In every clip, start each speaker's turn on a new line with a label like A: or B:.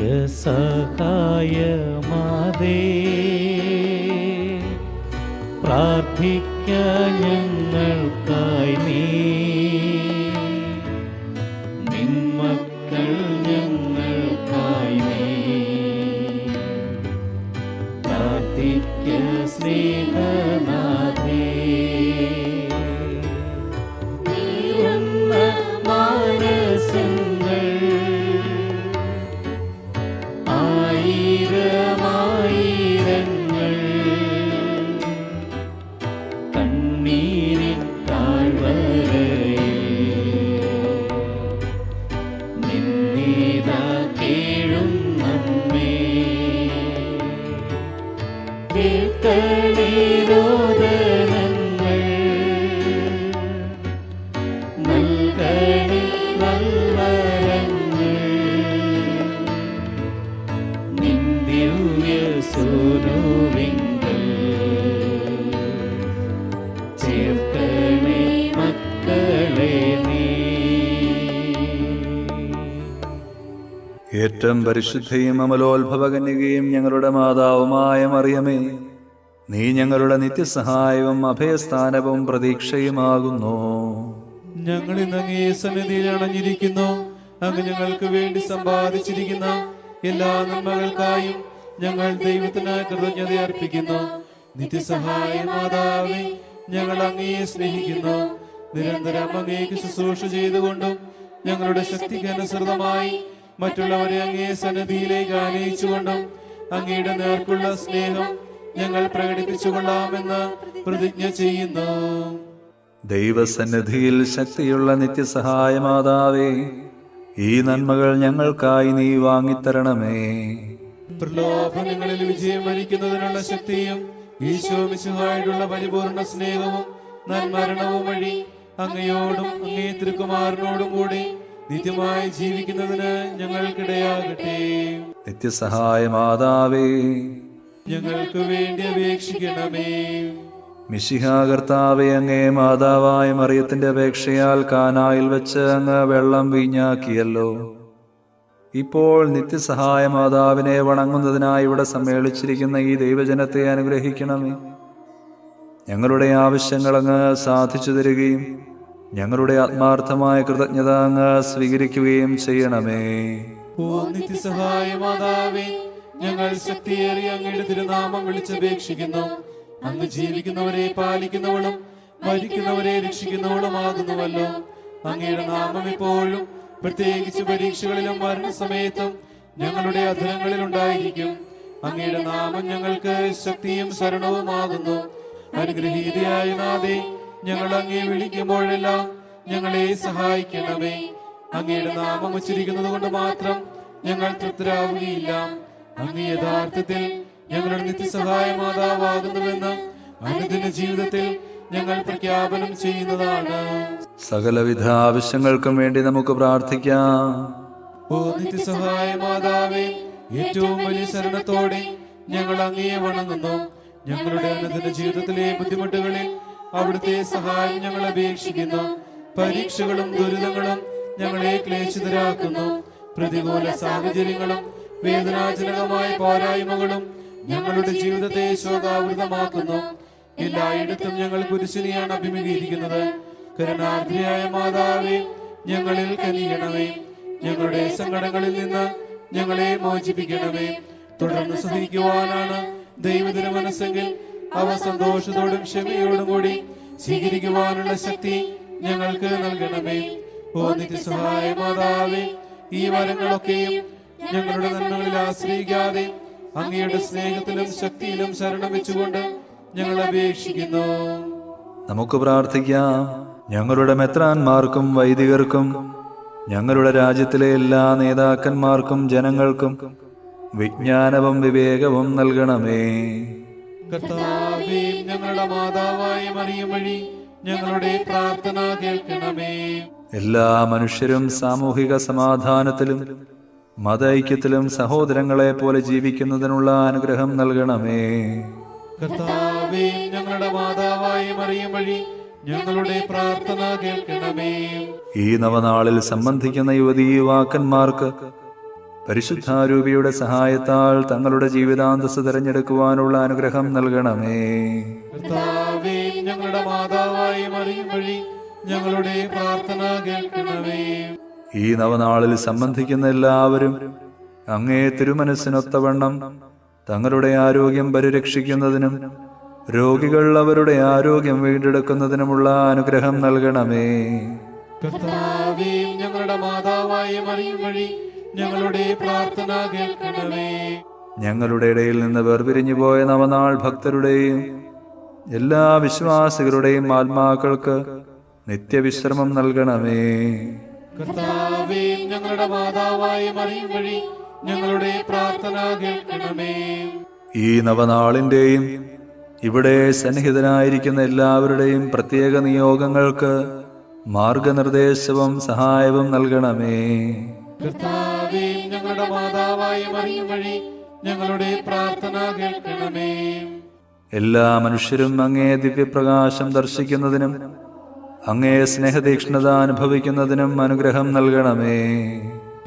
A: നിത്യസഹായമാതേ, പ്രാർത്ഥിക്ക ഞങ്ങൾക്കായി നീ. നിന്മക്കൾ ഞങ്ങൾക്കായി നീ പ്രാർത്ഥിക്ക സ്നേഹനാഥേ. നീറുന്ന മാനസങ്ങൾ ആയിരമായിരങ്ങൾ കണ്ണീരിൻ താഴ്വരയിൽ നിന്നീതാ കേഴും നമ്മെ. കേൾക്കണേ രോദനങ്ങൾ, നൽകണേ നൽവരങ്ങൾ, നിൻ ദിവ്യ സൂനുവിങ്കൽ ചേർക്കണേ മക്കളെ നീ.
B: ഏറ്റവും പരിശുദ്ധയും അമലോത്ഭവകന്യകയും ഞങ്ങളുടെ മാതാവുമായ മറിയമേ, നീ ഞങ്ങളുടെ നിത്യസഹായവും അഭയസ്ഥാനവും പ്രതീക്ഷയുമാകുന്നു.
C: ഞങ്ങൾ ഇന്ന് അങ്ങേ സന്നിധിയിൽ അണഞ്ഞിരിക്കുന്നു. അങ്ങ് ഞങ്ങൾക്ക് വേണ്ടി സമ്പാദിച്ചിരിക്കുന്ന എല്ലാ നന്മകൾക്കായും ഞങ്ങൾ ദൈവത്തിന് കൃതജ്ഞത അർപ്പിക്കുന്നു. നിത്യസഹായ മാതാവേ, ഞങ്ങൾ അങ്ങയെ സ്നേഹിക്കുന്നു. നിരന്തരം അങ്ങേക്ക് ശുശ്രൂഷ ചെയ്തുകൊണ്ടും ഞങ്ങളുടെ ശക്തിക്ക് അനുസൃതമായി മറ്റുള്ളവരെ അങ്ങേ സന്നിധിയിലേക്ക് ആനയിച്ചുകൊണ്ടും അങ്ങയുടെ നേർക്കുള്ള സ്നേഹം ഞങ്ങൾ പ്രകടിപ്പിച്ചുകൊള്ളാമെന്ന് പ്രതിജ്ഞ ചെയ്യുന്നു.
B: ദൈവസന്നിധിയിൽ ശക്തിയുള്ള നിത്യസഹായ മാതാവേ, ഈ നന്മകൾ ഞങ്ങൾക്കായി നീ വാങ്ങിത്തരണമേ.
C: പ്രലോഭനങ്ങളിൽ വിജയം വരിക്കുന്നതിനുള്ള ശക്തിയും ഈശോ മിശിഹായോടുള്ള പരിപൂർണ സ്നേഹവും നന്മരണവും വഴി അങ്ങയോടും അങ്ങേ തിരുക്കുമാരനോടും കൂടി നിത്യമായി ജീവിക്കുന്നതിന് ഞങ്ങൾക്കിടയാകട്ടെ.
B: നിത്യസഹായ മാതാവേ,
C: ഞങ്ങൾക്ക് വേണ്ടി അപേക്ഷിക്കണമേ.
B: മിശിഹാ കർത്താവേ, അങ്ങേ മാതാവായ മറിയത്തിന്റെ അപേക്ഷയാൽ കാനായിൽ വെച്ച് അങ്ങ് വെള്ളം വീഞ്ഞാക്കിയല്ലോ. ഇപ്പോൾ നിത്യസഹായ മാതാവിനെ വണങ്ങുന്നതിനായി ഇവിടെ സമ്മേളിച്ചിരിക്കുന്ന ഈ ദൈവജനത്തെ അനുഗ്രഹിക്കണമേ. ഞങ്ങളുടെ ആവശ്യങ്ങൾ അങ്ങ് സാധിച്ചു തരികയും ഞങ്ങളുടെ ആത്മാർത്ഥമായ കൃതജ്ഞത അങ്ങ് സ്വീകരിക്കുകയും ചെയ്യണമേ.
C: ഓ നിത്യസഹായ മാതാവേ, ഞങ്ങൾ ശക്തിയേറിയ അങ്ങയുടെ തിരുനാമം വിളിച്ചപേക്ഷിക്കുന്നു. അങ്ങ് ജീവിക്കുന്നവരെ പാലിക്കുന്നവളും മരിക്കുന്നവരെ രക്ഷിക്കുന്നവളുമാകുന്നുവല്ലോ. അങ്ങയുടെ നാമം ഇപ്പോഴും പ്രത്യേകിച്ച് പരീക്ഷകളിലും മരണസമയത്തും ഞങ്ങളുടെ അധരങ്ങളിൽ ഉണ്ടായിരിക്കും. അങ്ങയുടെ നാമം ഞങ്ങൾക്ക് ശക്തിയും ശരണവുമാകുന്നു. അനുഗ്രഹീതയായ നാഥേ, ഞങ്ങൾ അങ്ങയെ വിളിക്കുമ്പോഴെല്ലാം ഞങ്ങളെ സഹായിക്കണമേ. അങ്ങയുടെ നാമം ഉച്ചരിക്കുന്നത് കൊണ്ട് മാത്രം ഞങ്ങൾ തൃപ്തരാവുകയില്ല. അങ്ങ് യഥാർത്ഥത്തിൽ ഞങ്ങളുടെ നിത്യസഹായ മാതാവാകുന്നുവെന്ന് അനുദിന ജീവിതത്തിൽ ഞങ്ങൾ പ്രഖ്യാപനം ചെയ്യുന്നതാണ്.
B: സകലവിധ ആവശ്യങ്ങൾക്കും വേണ്ടി നമുക്ക് പ്രാർത്ഥിക്കാം.
C: ഓ നിത്യസഹായ മാതാവേ, ഏറ്റവും വലിയ ശരണത്തോടെ ഞങ്ങൾ അങ്ങയെ വണങ്ങുന്നു. ഞങ്ങളുടെ അനുദിന ജീവിതത്തിലെ ബുദ്ധിമുട്ടുകളിൽ അവിടുത്തെ സഹായം ഞങ്ങൾ അപേക്ഷിക്കുന്നു. പരീക്ഷകളും ദുരിതങ്ങളും ഞങ്ങളെ ക്ലേശിതരാക്കുന്നു. പ്രതികൂല സാഹചര്യങ്ങളും വേദനാജനകമായ പോരായ്മകളും ഞങ്ങളുടെ ജീവിതത്തെ ശോകാവൃതമാക്കുന്നു. എല്ലായിടത്തും ഞങ്ങൾ കുരിശിനെയാണ് അഭിമുഖീകരിക്കുന്നത്. കരുണാർദ്രയായ മാതാവേ, ഞങ്ങളിൽ കനിയണമേ. ഞങ്ങളുടെ സങ്കടങ്ങളിൽ നിന്ന് ഞങ്ങളെ മോചിപ്പിക്കണമേ. തുടർന്ന് സഹിക്കുവാനാണ് ദൈവത്തിന് മനസ്സെങ്കിൽ അവ സന്തോഷത്തോടും ക്ഷമയോടും കൂടി സ്വീകരിക്കുവാനുള്ള ശക്തി ഞങ്ങൾക്ക് നൽകണമേ. ഓ നിത്യസഹായ മാതാവേ, ഈ വരങ്ങളൊക്കെയും ഞങ്ങളുടെ നന്മകളിൽ ആശ്രയിക്കാതെ അങ്ങയുടെ സ്നേഹത്തിലും ശക്തിയിലും ശരണം വെച്ചുകൊണ്ട് ഞങ്ങൾ അപേക്ഷിക്കുന്നു.
B: നമുക്ക് പ്രാർത്ഥിക്കാം. ഞങ്ങളുടെ മെത്രാന്മാർക്കും വൈദികർക്കും ഞങ്ങളുടെ രാജ്യത്തിലെ എല്ലാ നേതാക്കന്മാർക്കും ജനങ്ങൾക്കും വിജ്ഞാനവും വിവേകവും നൽകണമേ.
C: കർത്താവേ, ഞങ്ങളുടെ മാതാവായ മറിയം വഴി ഞങ്ങളുടെ പ്രാർത്ഥന കേൾക്കണമേ.
B: എല്ലാ മനുഷ്യരും സാമൂഹിക സമാധാനത്തിലും മത ഐക്യത്തിലും സഹോദരങ്ങളെ പോലെ ജീവിക്കുന്നതിനുള്ള അനുഗ്രഹം നൽകണമേ.
C: കർത്താവേ, ഞങ്ങളുടെ മാതാവായ മറിയം വഴി ഞങ്ങളുടെ പ്രാർത്ഥന കേൾക്കണമേ.
B: ഈ നവനാളിൽ സംബന്ധിക്കുന്ന യുവതീ യുവാക്കന്മാർക്ക് പരിശുദ്ധാരൂപിയുടെ സഹായത്താൽ തങ്ങളുടെ ജീവിതാന്തസ് തിരഞ്ഞെടുക്കുവാനുള്ള അനുഗ്രഹം നൽകണമേ.
C: കർത്താവേ, ഞങ്ങളുടെ മാതാവായി മറിയം വഴി ഞങ്ങളുടെ പ്രാർത്ഥന കേൾക്കണമേ.
B: ഈ നവനാളിൽ സംബന്ധിക്കുന്ന എല്ലാവരും അങ്ങേ തിരുമനസ്സിനൊത്തവണ്ണം തങ്ങളുടെ ആരോഗ്യം പരിരക്ഷിക്കുന്നതിനും രോഗികൾ അവരുടെ ആരോഗ്യം വീണ്ടെടുക്കുന്നതിനുമുള്ള അനുഗ്രഹം നൽകണമേ.
C: കർത്താവേ, ഞങ്ങളുടെ മാതാവായ മറിയം വഴി ഞങ്ങളുടെ പ്രാർത്ഥന കേൾക്കണമേ.
B: ഞങ്ങളുടെ ഇടയിൽ നിന്ന് വേർപിരിഞ്ഞു പോയ നവനാൾ ഭക്തരുടെയും എല്ലാ വിശ്വാസികളുടെയും ആത്മാക്കൾക്ക് നിത്യവിശ്രമം നൽകണമേ.
C: കർത്താവേ, ഞങ്ങളുടെ മാതാവായ മറിയം വഴി ഞങ്ങളുടെ പ്രാർത്ഥന കേൾക്കണമേ.
B: ഈ നവനാളിന്റെയും ഇവിടെ സന്നിഹിതനായിരിക്കുന്ന എല്ലാവരുടെയും പ്രത്യേക നിയോഗങ്ങൾക്ക് മാർഗനിർദ്ദേശവും സഹായവും നൽകണമേ.
C: കർത്താവേ, ഞങ്ങളുടെ മാതാവായ മറിയം വഴി ഞങ്ങളുടെ പ്രാർത്ഥന കേൾക്കണമേ.
B: എല്ലാ മനുഷ്യരും അങ്ങേ ദിവ്യപ്രകാശം ദർശിക്കുന്നതിനും അങ്ങേ സ്നേഹതീക്ഷ്ണത അനുഭവിക്കുന്നതിനും അനുഗ്രഹം നൽകണമേ.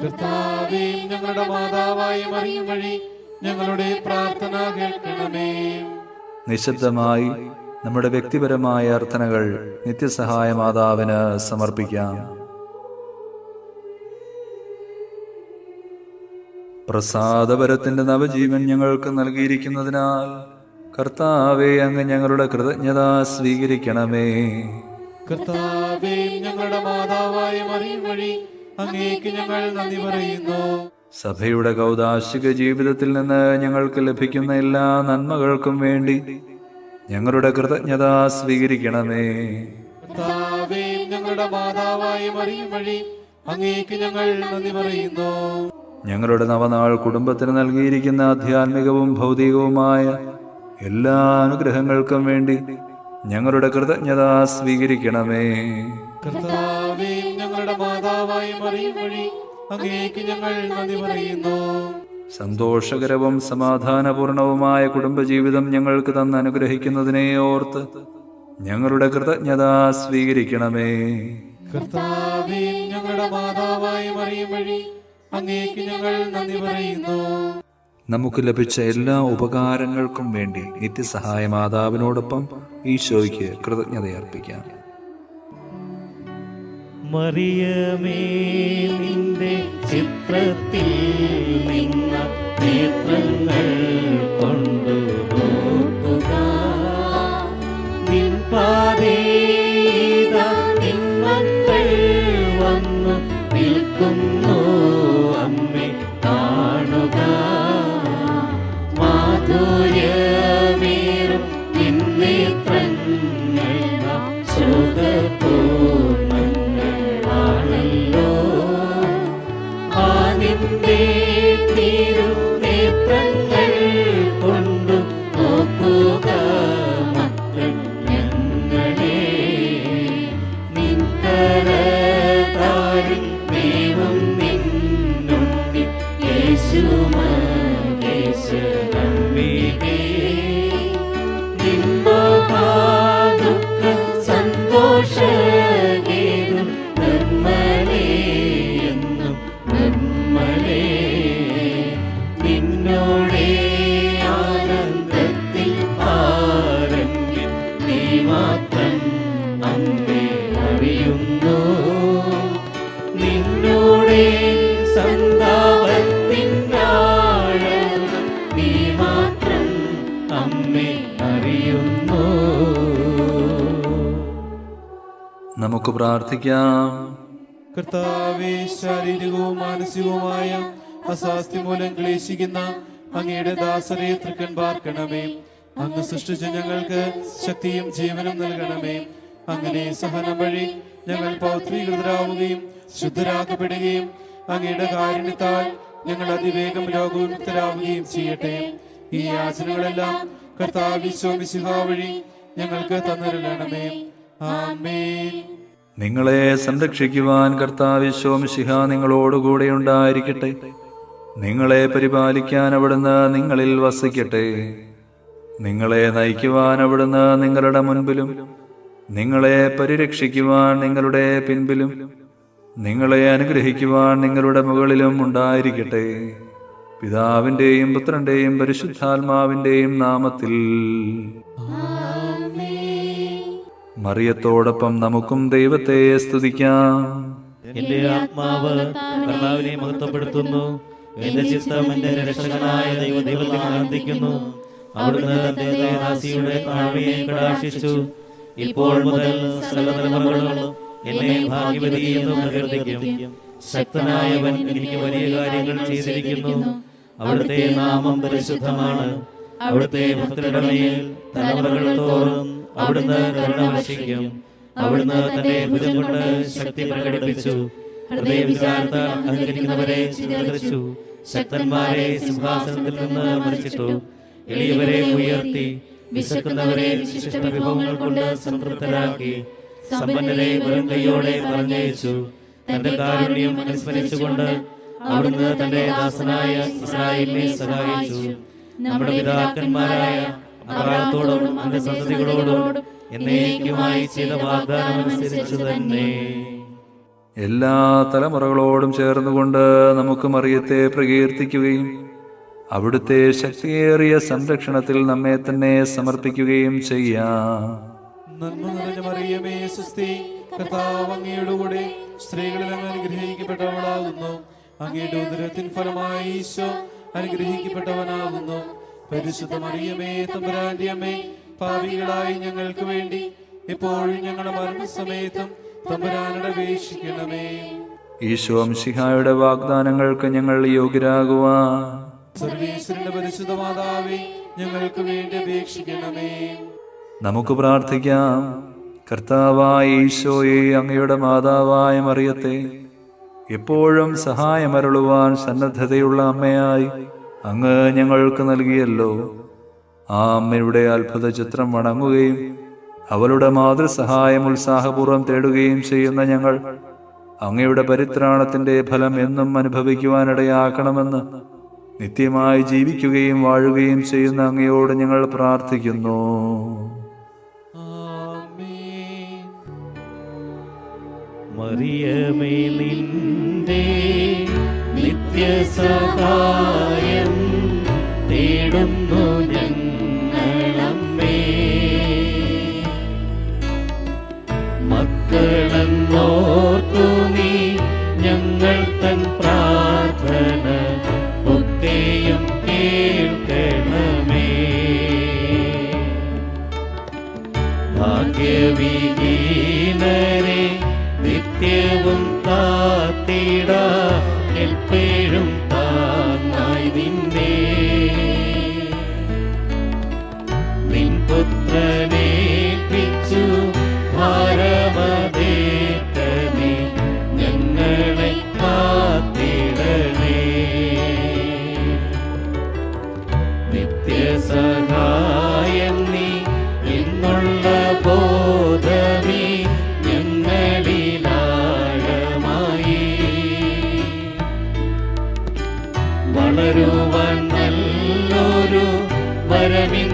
C: കർത്താവേ, ഞങ്ങളുടെ മാതാവായ മറിയം വഴി ഞങ്ങളുടെ പ്രാർത്ഥന കേൾക്കണമേ.
B: നിശബ്ദമായി നമ്മുടെ വ്യക്തിപരമായ അർത്ഥനകൾ നിത്യസഹായ മാതാവിന് സമർപ്പിക്കാം. പ്രസാദപരത്തിന്റെ നവജീവൻ ഞങ്ങൾക്ക് നൽകിയിരിക്കുന്നതിനാൽ കർത്താവേ, അങ്ങ് ഞങ്ങളുടെ കൃതജ്ഞത സ്വീകരിക്കണമേ.
C: കർത്താവേ, ഞങ്ങളുടെ മാതാവായ മറിയം വഴി അങ്ങേക്ക് ഞങ്ങൾ നന്ദി പറയുന്നു.
B: സഭയുടെ കൗദാശിക ജീവിതത്തിൽ നിന്ന് ഞങ്ങൾക്ക് ലഭിക്കുന്ന എല്ലാ നന്മകൾക്കും വേണ്ടി ഞങ്ങളുടെ കൃതജ്ഞത സ്വീകരിക്കണമേ.
C: കർത്താവേ, ഞങ്ങളുടെ മാതാവായ മറിയം വഴി അങ്ങേക്ക് ഞങ്ങൾ നന്ദി പറയുന്നു.
B: ഞങ്ങളുടെ നവനാൾ കുടുംബത്തിന് നൽകിയിരിക്കുന്ന ആധ്യാത്മികവും ഭൗതികവുമായ എല്ലാ അനുഗ്രഹങ്ങൾക്കും വേണ്ടി ഞങ്ങളുടെ കൃതജ്ഞത സ്വീകരിക്കണമേ.
C: കർത്താവേ, ഞങ്ങളുടെ മാതാവായ മറിയം വഴി അങ്ങേക്ക് ഞങ്ങൾ നന്ദി പറയുന്നു.
B: സന്തോഷകരവും സമാധാനപൂർണവുമായ കുടുംബജീവിതം ഞങ്ങൾക്ക് തന്ന് അനുഗ്രഹിക്കുന്നതിനെ ഓർത്ത് ഞങ്ങളുടെ കൃതജ്ഞത സ്വീകരിക്കണമേ.
C: കർത്താവേ, ഞങ്ങളുടെ മാതാവായ മറിയം വഴി അങ്ങേക്ക് ഞങ്ങൾ നന്ദി പറയുന്നു.
B: നമുക്ക് ലഭിച്ച എല്ലാ ഉപകാരങ്ങൾക്കും വേണ്ടി നിത്യസഹായ മാതാവിനോടൊപ്പം ഈശോയ്ക്ക് കൃതജ്ഞതയർപ്പിക്കാം.
A: മറിയമേ, നിന്റെ ചിത്രത്തിൽ നിന്ന നേത്രങ്ങൾ കൊണ്ടു നോക്കുക. നിൻ പാതേത നിൻ മക്കൾ വന്നു നിൽക്കുന്നു. അമ്മേ, കാണുക. മാധുര്യമേറും നിൻ നേത്രങ്ങൾ സുഖപൂർണ്ണങ്ങളാണല്ലോ. ആ നിന്റെ തിരുനേത്രങ്ങൾ കൊണ്ടു നോക്കുക മക്കൾ ഞങ്ങളെ. നിൻ കരതാരിൽ ദൈവം നിന്നുണ്ണി യേശു മഹേശ്വരംബികേ. നിൻ മഹാദുഃഖ സന്തോഷഹേതു നിർമ്മലേ എന്നും നിർമ്മലേ. നിന്നോടെ ആനന്ദത്തിൽ ആരംഭ്യം നീ മാത്രം അമ്മേ അറിയുന്നു. നിന്നോടെ സന്താപത്തിനാഴം നീ മാത്രം അമ്മേ അറിയുന്നു.
B: നമുക്ക് പ്രാർത്ഥിക്കാം.
C: കർത്താവേ, ശാരീരികവും മാനസികവുമായ അസ്വാസ്ഥ്യം മൂലം ക്ലേശിക്കുന്ന അങ്ങയുടെ ദാസരെ തൃക്കൺ പാർക്കണമേ. അങ്ങ് സൃഷ്ടിച്ച ഞങ്ങൾക്ക് ശക്തിയും ജീവനും നൽകണമേ. അങ്ങനെ സഹനം വഴി ഞങ്ങൾ പൗത്രീകൃതരാവുകയും ശുദ്ധരാക്കപ്പെടുകയും അങ്ങയുടെ കാരുണ്യത്താൽ ഞങ്ങൾ അതിവേഗം രോഗവിമുക്തരാവുകയും ചെയ്യട്ടെ. ഈ യാചനകളെല്ലാം കർത്താവ് ഈശോ വഴി ഞങ്ങൾക്ക് തന്നിരളണമേ. ആമേൻ.
B: നിങ്ങളെ സംരക്ഷിക്കുവാൻ കർത്താവ് യേശു മിശിഹ നിങ്ങളോടുകൂടെ ഉണ്ടായിരിക്കട്ടെ. നിങ്ങളെ പരിപാലിക്കാൻ അവിടുന്ന് നിങ്ങളിൽ വസിക്കട്ടെ. നിങ്ങളെ നയിക്കുവാൻ അവിടുന്ന് നിങ്ങളുടെ മുൻപിലും നിങ്ങളെ പരിരക്ഷിക്കുവാൻ നിങ്ങളുടെ പിൻപിലും നിങ്ങളെ അനുഗ്രഹിക്കുവാൻ നിങ്ങളുടെ മുകളിലും ഉണ്ടായിരിക്കട്ടെ. പിതാവിൻ്റെയും പുത്രൻ്റെയും പരിശുദ്ധാത്മാവിൻ്റെയും നാമത്തിൽ. മറിയത്തോടൊപ്പം നമുക്കും ദൈവത്തെ സ്തുതിക്കാം.
A: എന്റെ ആത്മാവ് കർത്താവിനെ മഹത്വപ്പെടുത്തുന്നു. എന്റെ ചിത്തം എന്റെ രക്ഷകനായ ദൈവത്തിൽ ആനന്ദിക്കുന്നു. അവിടുന്ന് തന്റെ ദാസിയുടെ താഴ്മയെ കടാക്ഷിച്ചു. ഇപ്പോൾ മുതൽ സകല തലമുറകളും എന്നെ ഭാഗ്യവതി എന്ന് പ്രകീർത്തിക്കും. ശക്തനായവൻ എനിക്ക് വലിയ കാര്യങ്ങൾ ചെയ്തിരിക്കുന്നു. അവിടുത്തെ നാമം പരിശുദ്ധമാണ്. അവിടുത്തെ ഭക്തരുടെ മേൽ തലമുറകൾ തോറും അവിടുന്ന് കരുണ വർഷിക്കും. അവിടുന്ന് തന്റെ ഭുജം കൊണ്ട് ശക്തി പ്രകടിപ്പിച്ചു. ഹൃദയവിചാരത്താൽ അഹങ്കരിക്കുന്നവരെ ചിതറിച്ചു. ശക്തന്മാരെ സിംഹാസനത്തിൽ നിന്ന് മറിച്ചിട്ടു. എളിയവരെ ഉയർത്തി. വിശക്കുന്നവരെ വിശിഷ്ട വിഭവങ്ങൾ കൊണ്ട് സംതൃപ്തരാക്കി. സമ്പന്നരെ വെറും കൈയോടെ പറഞ്ഞയച്ചു. തന്റെ കാരുണ്യം അനുസ്മരിച്ചുകൊണ്ട് അവിടുന്ന് തന്റെ ദാസനായ ഇസ്രായേലിനെ സഹായിച്ചു. നമ്മുടെ പിതാക്കന്മാരായ അബ്രാഹത്തോടും അവന്റെ സന്തതികളോടും എന്നേക്കുമായി ചെയ്ത വാഗ്ദാനം അനുസരിച്ചു തന്നെ.
B: എല്ലാ തലമുറകളോടും ചേർന്നുകൊണ്ട് നമുക്ക് മറിയത്തെ പ്രകീർത്തിക്കുകയും അവിടുത്തെ ശക്തിയേറിയ സംരക്ഷണത്തിൽ നമ്മെ തന്നെ സമർപ്പിക്കുകയും ചെയ്യാം.
C: നന്മ നിറഞ്ഞ മറിയമേ സ്വസ്തി, കർത്താവ് അങ്ങയുടെ കൂടെ സ്ത്രീകളിൽ അങ്ങ് അനുഗ്രഹിക്കപ്പെട്ടവളാകുന്നു. അങ്ങയുടെ ഉദരത്തിൻ ഫലമായി ഈശോ അനുഗ്രഹിക്കപ്പെട്ടവനാകുന്നു. പരിശുദ്ധ മറിയമേ തമ്പുരാന്റെ അമ്മേ, പാപികളായി ഞങ്ങൾക്ക് വേണ്ടി എപ്പോഴും ഞങ്ങളുടെ മരണസമയത്തും തമ്പുരാനോട് അപേക്ഷിക്കണമേ.
B: ഈശോ മിശിഹായുടെ വാഗ്ദാനങ്ങൾക്ക് ഞങ്ങൾ യോഗ്യരാകുവാൻ
C: സർവേശ്വരന്റെ പരിശുദ്ധ മാതാവേ, ഞങ്ങൾക്ക് വേണ്ടി അപേക്ഷിക്കണമേ.
B: നമുക്ക് പ്രാർത്ഥിക്കാം. കർത്താവായ ഈശോയെ, അങ്ങയുടെ മാതാവായ മറിയത്തെ എപ്പോഴും സഹായമരുളുവാൻ സന്നദ്ധതയുള്ള അമ്മയായി അങ്ങ് ഞങ്ങൾക്ക് നൽകിയല്ലോ. ആ അമ്മയുടെ അത്ഭുത ചിത്രം വണങ്ങുകയും അവളുടെ മാതൃസഹായം ഉത്സാഹപൂർവ്വം തേടുകയും ചെയ്യുന്ന ഞങ്ങൾ അങ്ങയുടെ പരിത്രാണത്തിന്റെ ഫലം എന്നും അനുഭവിക്കുവാനിടയാക്കണമെന്ന് നിത്യമായി ജീവിക്കുകയും വാഴുകയും ചെയ്യുന്ന അങ്ങയോട് ഞങ്ങൾ പ്രാർത്ഥിക്കുന്നു.
A: മറിയമേ, നിന്റെ നിത്യസഹായം തേടുന്നു ഞങ്ങളമ്മേ. മക്കളെന്നോർത്തു നീ ഞങ്ങൾ തൻ പ്രാർത്ഥന ഒക്കെയും കേൾക്കണമേ. ഭാഗ്യവിഹീനരെ നിത്യവും കാത്തിട എപ്പോഴും താങ്ങായി നിന്നെ. നിൻ പുത്രനേൽപ്പിച്ചു ഭാരമതേറ്റനെ ഞങ്ങളെ കാത്തിടണേ. നിത്യസഹായം നീ എന്നുള്ള ബോധമേ ഞങ്ങളിലാഴമായി വളരുവാൻ നല്ലൊരു വരമിൻ